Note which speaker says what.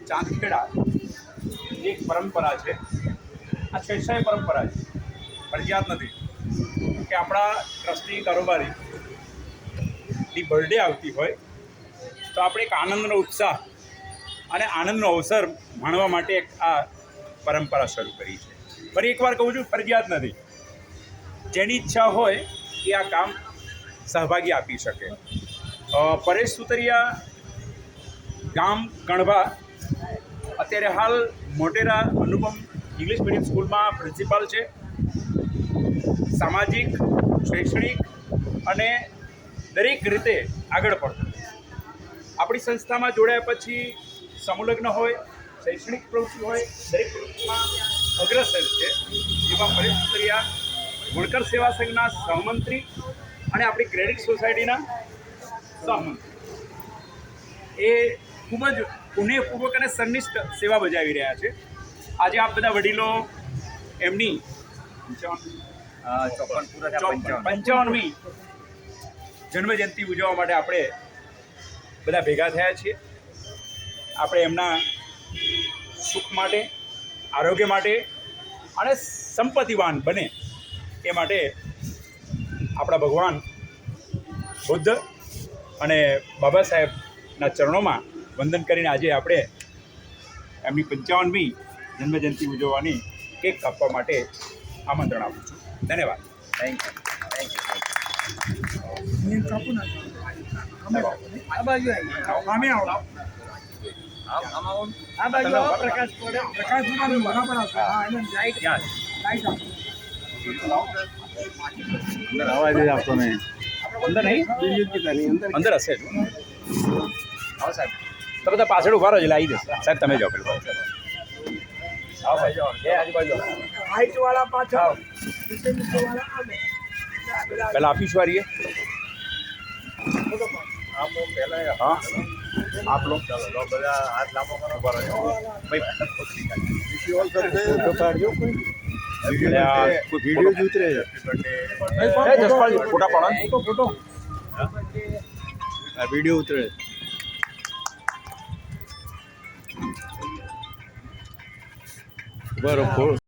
Speaker 1: ચાંદખેડા એક પરંપરા છે, આ શૈક્ષણિક પરંપરા છે, ફરજિયાત નથી કે આપણા ટ્રસ્ટી કારોબારીની બર્થડે આવતી હોય તો આપણે એક આનંદનો ઉત્સાહ અને આનંદનો અવસર માણવા માટે આ પરંપરા શરૂ કરી છે. ફરી એકવાર કહું છું, ફરજિયાત નથી. જેની ઈચ્છા હોય એ આ કામ સહભાગી આપી શકે. પરેશ સુતરિયા ગામ કણભા અત્યારે હાલ મોટેરા અનુપમ ઇંગ્લિશ મીડિયમ સ્કૂલમાં પ્રિન્સિપાલ છે. સામાજિક, શૈક્ષણિક અને દરેક રીતે આગળ પડતો આપણી સંસ્થામાં જોડાયા પછી સમૂહલગ્ન હોય, શૈક્ષણિક પ્રવૃત્તિ હોય, દરેક પ્રવૃત્તિમાં અગ્રસર છે. એવા પરેશ સુતરિયા વણકર સેવા સંઘના સહમંત્રી અને આપણી ક્રેડિટ સોસાયટીના સહમંત્રી એ ખૂબ જ પુણ્યપૂર્વક અને સંનિષ્ઠ સેવા બજાવી રહ્યા છે. આજે આપ બધા વડીલો એમની 55મી જન્મજયંતિ ઉજવવા માટે આપણે બધા ભેગા થયા છીએ. આપણે એમના સુખ માટે, આરોગ્ય માટે અને સંપત્તિવાન બને એ માટે આપણા ભગવાન બુદ્ધ અને બાબા સાહેબના ચરણોમાં વંદન કરીને આજે આપણે એમની 55મી જન્મજયંતિ ઉજવવાની કેક કાપવા માટે આમંત્રણ આપું છું. ધન્યવાદ. થેન્ક
Speaker 2: આપતો નહીં
Speaker 1: અંદર નહીં, અંદર હશે. હા સાહેબ, તમે બધા પાછળ ઉભા રહો, એટલે આવી જશે. સાહેબ તમે જાઓ પેલું. આજુબાજુ પહેલાં આપીશ વારીએ. હા આપ લો.
Speaker 2: બધા હાથ લાંબો કરો
Speaker 1: ભાઈ
Speaker 2: વિડીયો જ ઉતરે
Speaker 1: ફોટા પાડો.
Speaker 2: વિડીયો ઉતરે બરોબર.